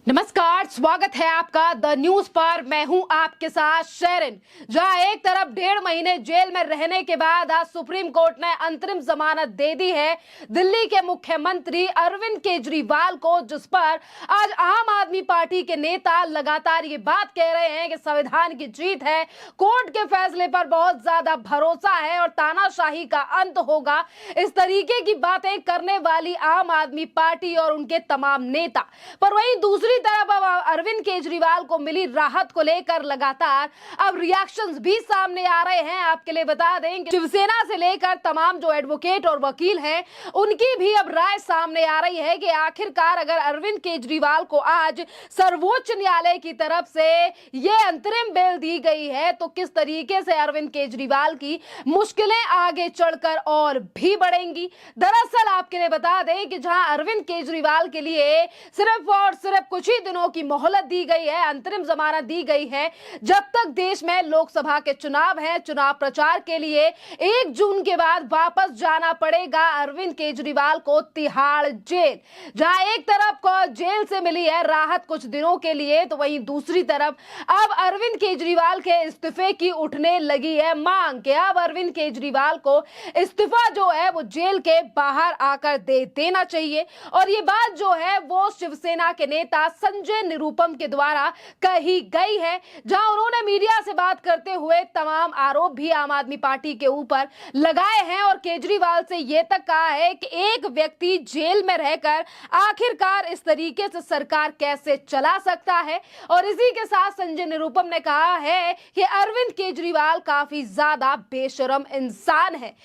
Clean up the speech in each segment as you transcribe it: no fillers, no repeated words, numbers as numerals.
नमस्कार, स्वागत है आपका द न्यूज पर। मैं हूं आपके साथ शेरिन। जहां एक तरफ 1.5 महीने जेल में रहने के बाद आज सुप्रीम कोर्ट ने अंतरिम जमानत दे दी है दिल्ली के मुख्यमंत्री अरविंद केजरीवाल को, जिस पर आज आम आदमी पार्टी के नेता लगातार ये बात कह रहे हैं कि संविधान की जीत है, कोर्ट के फैसले पर बहुत ज्यादा भरोसा है और तानाशाही का अंत होगा। इस तरीके की बातें करने वाली आम आदमी पार्टी और उनके तमाम नेता। पर वहीं दूसरी तरफ अब अरविंद केजरीवाल को मिली राहत को लेकर लगातार अब रिएक्शंस भी सामने आ रहे हैं। आपके लिए बता दें कि शिवसेना से लेकर तमाम जो एडवोकेट और वकील हैं, उनकी भी अब राय सामने आ रही है कि आखिरकार अगर अरविंद केजरीवाल को आज सर्वोच्च न्यायालय की तरफ से ये अंतरिम बेल दी गई है तो किस तरीके से अरविंद केजरीवाल की मुश्किलें आगे चढ़कर और भी बढ़ेंगी। दरअसल आपके लिए बता दें कि जहां अरविंद केजरीवाल के लिए सिर्फ और सिर्फ कुछ ही दिनों की मोहलत दी गई है, अंतरिम जमानत दी गई है, जब तक देश में लोकसभा के चुनाव हैं, चुनाव प्रचार के लिए 1 जून के बाद वापस जाना पड़ेगा अरविंद केजरीवाल को तिहाड़ जेल। जहां एक तरफ को जेल से मिली है राहत कुछ दिनों के लिए, तो वहीं दूसरी तरफ अब अरविंद केजरीवाल के इस्तीफे की उठने लगी है मांग कि अब अरविंद केजरीवाल को इस्तीफा जो है वो जेल के बाहर आकर दे देना चाहिए। और ये बात जो है वो शिवसेना के नेता संजय निरुपम के द्वारा कही गई है, जहां उन्होंने मीडिया से बात करते हुए तमाम आरोप भी आम आदमी पार्टी के ऊपर लगाए हैं और केजरीवाल से यह तक कहा है कि एक व्यक्ति जेल में रहकर आखिरकार इस तरीके से सरकार कैसे चला सकता है। और इसी के साथ संजय निरुपम ने कहा है कि अरविंद केजरीवाल काफी ज्यादा बेशरम इंसान है।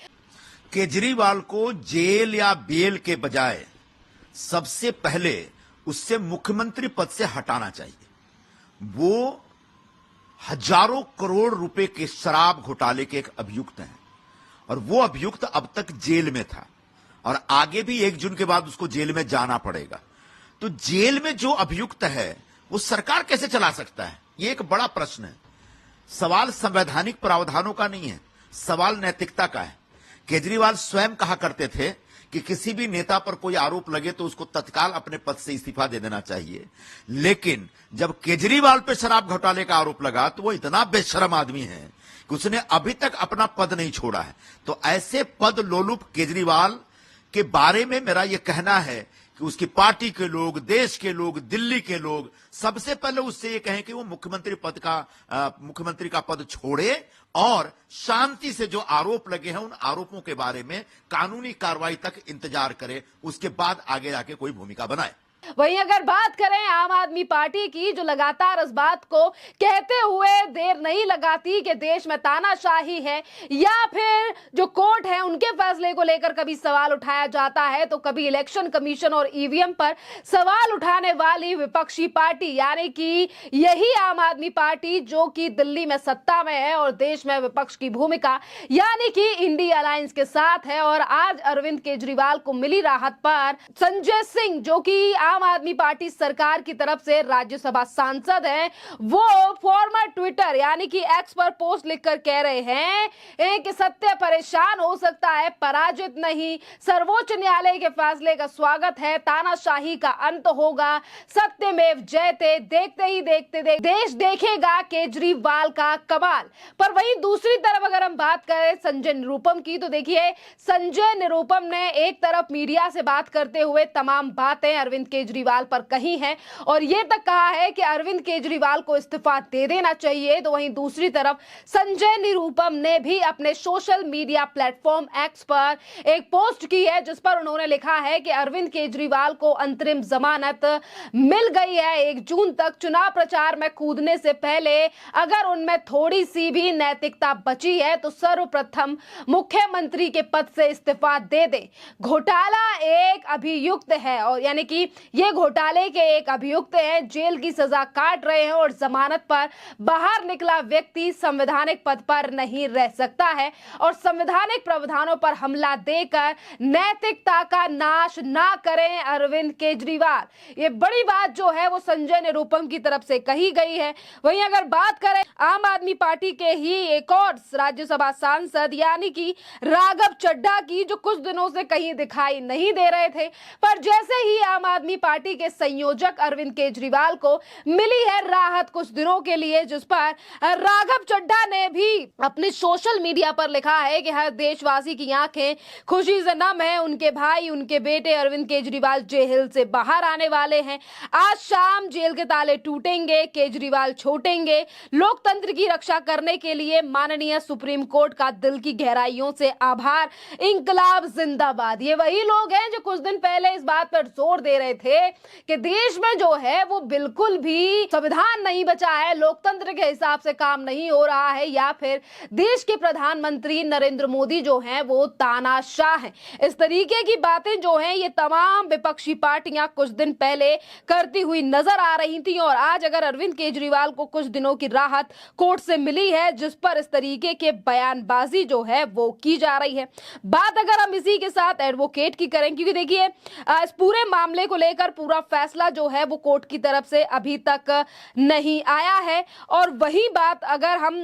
केजरीवाल को जेल या बेल के बजाय सबसे पहले उससे मुख्यमंत्री पद से हटाना चाहिए। वो हजारों करोड़ रुपए के शराब घोटाले के एक अभियुक्त हैं और वो अभियुक्त अब तक जेल में था और आगे भी 1 जून के बाद उसको जेल में जाना पड़ेगा। तो जेल में जो अभियुक्त है वो सरकार कैसे चला सकता है, ये एक बड़ा प्रश्न है। सवाल संवैधानिक प्रावधानों का नहीं है, सवाल नैतिकता का है। केजरीवाल स्वयं कहा करते थे कि किसी भी नेता पर कोई आरोप लगे तो उसको तत्काल अपने पद से इस्तीफा दे देना चाहिए, लेकिन जब केजरीवाल पे शराब घोटाले का आरोप लगा तो वो इतना बेशरम आदमी है कि उसने अभी तक अपना पद नहीं छोड़ा है। तो ऐसे पद लोलुप केजरीवाल के बारे में मेरा यह कहना है कि उसकी पार्टी के लोग, देश के लोग, दिल्ली के लोग सबसे पहले उससे ये कहें कि वो मुख्यमंत्री का पद छोड़े और शांति से जो आरोप लगे हैं उन आरोपों के बारे में कानूनी कार्रवाई तक इंतजार करे, उसके बाद आगे जाके कोई भूमिका बनाए। वहीं अगर बात करें आम आदमी पार्टी की, जो लगातार इस बात को कहते हुए देर नहीं लगाती कि देश में तानाशाही है या फिर जो कोर्ट है उनके फैसले को लेकर कभी सवाल उठाया जाता है तो कभी इलेक्शन कमीशन और ईवीएम पर सवाल उठाने वाली विपक्षी पार्टी यानी कि यही आम आदमी पार्टी जो कि दिल्ली में सत्ता में है और देश में विपक्ष की भूमिका यानी कि इंडिया अलायंस के साथ है। और आज अरविंद केजरीवाल को मिली राहत पर संजय सिंह, जो कि आम आदमी पार्टी सरकार की तरफ से राज्यसभा सांसद हैं, वो फॉर्मर ट्विटर यानी कि एक्स पर पोस्ट लिखकर कह रहे हैं कि सत्य परेशान हो सकता है, पराजित नहीं, सर्वोच्च न्यायालय के फैसले का स्वागत है, तानाशाही का अंत होगा, सत्यमेव जयते, देखते ही देखते देश देखेगा केजरीवाल का कमाल। पर वहीं दूसरी तरफ अगर हम बात करें संजय निरुपम की, तो देखिए संजय निरुपम ने एक तरफ मीडिया से बात करते हुए तमाम बातें अरविंद केजरीवाल पर कही है और यह तक कहा है कि अरविंद केजरीवाल को इस्तीफा दे देना चाहिए। तो वहीं दूसरी तरफ संजय निरुपम ने भी अपने सोशल मीडिया प्लेटफॉर्म एक्स पर एक पोस्ट की है जिस पर उन्होंने लिखा है कि अरविंद केजरीवाल को अंतरिम जमानत मिल गई है 1 जून तक। चुनाव प्रचार में कूदने से पहले अगर उनमें थोड़ी सी भी नैतिकता बची है तो सर्वप्रथम मुख्यमंत्री के पद से इस्तीफा दे दे। घोटाला एक अभियुक्त है और यानी कि ये घोटाले के एक अभियुक्त हैं, जेल की सजा काट रहे हैं और जमानत पर बाहर निकला व्यक्ति संवैधानिक पद पर नहीं रह सकता है और संवैधानिक प्रावधानों पर हमला देकर नैतिकता का नाश ना करें अरविंद केजरीवाल। ये बड़ी बात जो है वो संजय निरुपम की तरफ से कही गई है। वहीं अगर बात करें आम आदमी पार्टी के ही एक और राज्यसभा सांसद यानी कि राघव चड्ढा की, जो कुछ दिनों से कहीं दिखाई नहीं दे रहे थे, पर जैसे ही आम आदमी पार्टी के संयोजक अरविंद केजरीवाल को मिली है राहत कुछ दिनों के लिए, जिस पर राघव चड्ढा ने भी अपने सोशल मीडिया पर लिखा है कि हर देशवासी की आंखें खुशी से नम है। उनके भाई, उनके बेटे अरविंद केजरीवाल जेल से बाहर आने वाले हैं। आज शाम जेल के ताले टूटेंगे, केजरीवाल छूटेंगे। लोकतंत्र की रक्षा करने के लिए माननीय सुप्रीम कोर्ट का दिल की गहराइयों से आभार। इंकलाब जिंदाबाद। ये वही लोग हैं जो कुछ दिन पहले इस बात पर जोर दे रहे थे कि देश में जो है वो बिल्कुल भी संविधान नहीं बचा है, लोकतंत्र के हिसाब से काम नहीं हो रहा है, या फिर देश के प्रधानमंत्री नरेंद्र मोदी जो हैं वो तानाशाह हैं। इस तरीके की बातें जो हैं ये तमाम विपक्षी पार्टियां कुछ दिन पहले करती हुई नजर आ रही थी, और आज अगर अरविंद केजरीवाल को कुछ दिनों की राहत कोर्ट से मिली है, जिस पर इस तरीके के बयानबाजी जो है वो की जा रही है। बात अगर हम इसी के साथ एडवोकेट की करें, क्योंकि देखिए इस पूरे मामले को लेकर पूरा फैसला जो है वो कोर्ट की तरफ से अभी तक नहीं आया है। और वही बात अगर हम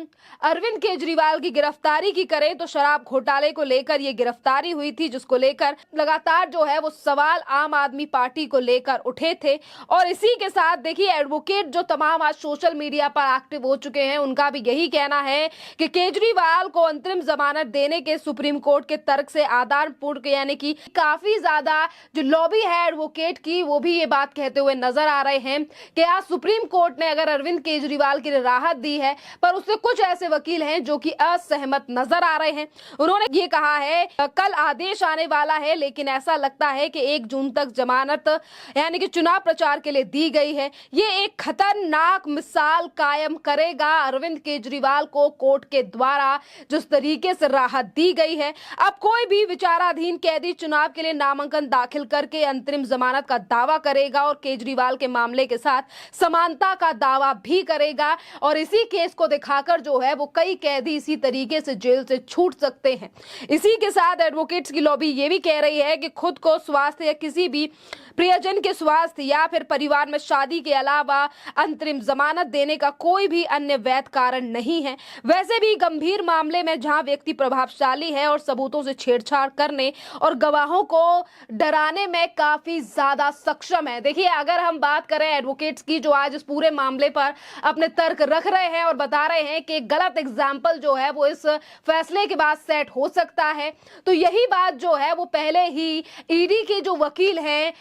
अरविंद केजरीवाल की गिरफ्तारी की करें तो शराब घोटाले को लेकर ये गिरफ्तारी हुई थी, जिसको लेकर लगातार जो है वो सवाल आम आदमी पार्टी को लेकर उठे थे। और इसी के साथ देखिए एडवोकेट जो तमाम आज सोशल मीडिया पर एक्टिव हो चुके हैं, उनका भी यही कहना है कि केजरीवाल को अंतरिम जमानत देने के सुप्रीम कोर्ट के तर्क से आदान पूर्ण, यानी कि काफी ज्यादा जो लॉबी है एडवोकेट की, वो भी ये बात कहते हुए नजर आ रहे हैं कि आज सुप्रीम कोर्ट ने अगर अरविंद केजरीवाल की राहत दी है, पर उससे कुछ ऐसे वकील हैं जो कि असहमत नजर आ रहे हैं। उन्होंने ये कहा है कल आदेश आने वाला है, लेकिन ऐसा लगता है कि 1 जून तक जमानत यानी कि चुनाव प्रचार के लिए दी गई है। ये एक खतरनाक मिसाल कायम करेगा अरविंद केजरीवाल को कोर्ट के द्वारा जिस तरीके से राहत दी गई है। अब कोई भी विचाराधीन कैदी चुनाव के लिए नामांकन दाखिल करके अंतरिम जमानत का दावा करेगा और केजरीवाल के मामले के साथ समानता का दावा भी करेगा, और इसी केस को दिखाकर जो है वो कई कैदी इसी तरीके से जेल से छूट सकते हैं। इसी के साथ एडवोकेट्स की लॉबी ये भी कह रही है कि खुद को स्वास्थ्य या किसी भी प्रियजन के स्वास्थ्य या फिर परिवार में शादी के अलावा अंतरिम जमानत देने का कोई भी अन्य वैध कारण नहीं है। वैसे भी गंभीर मामले में जहां व्यक्ति प्रभावशाली है और सबूतों से छेड़छाड़ करने और गवाहों को डराने में काफी ज्यादा सक्षम है। देखिए अगर हम बात करें एडवोकेट्स की जो आज इस पूरे मामले पर अपने तर्क रख रहे हैं और बता रहे हैं कि गलत एग्जाम्पल जो है वो इस फैसले के बाद सेट हो सकता है, तो यही बात जो है वो पहले ही ईडी के जो वकील हैं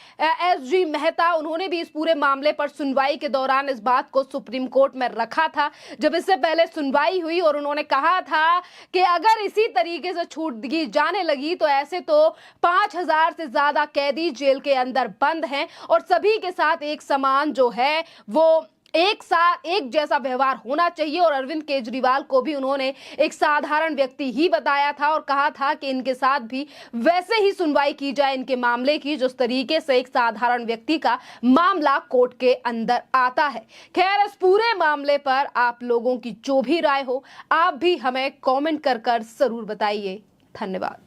एसजी मेहता, उन्होंने भी इस पूरे मामले पर सुनवाई के दौरान इस बात को सुप्रीम कोर्ट में रखा था जब इससे पहले सुनवाई हुई, और उन्होंने कहा था कि अगर इसी तरीके से छूट दी जाने लगी तो ऐसे तो 5000 से ज्यादा कैदी जेल के अंदर बंद हैं और सभी के साथ एक समान जो है वो एक साथ एक जैसा व्यवहार होना चाहिए। और अरविंद केजरीवाल को भी उन्होंने एक साधारण व्यक्ति ही बताया था और कहा था कि इनके साथ भी वैसे ही सुनवाई की जाए इनके मामले की जिस तरीके से एक साधारण व्यक्ति का मामला कोर्ट के अंदर आता है। खैर इस पूरे मामले पर आप लोगों की जो भी राय हो आप भी हमें कमेंट कर जरूर बताइए। धन्यवाद।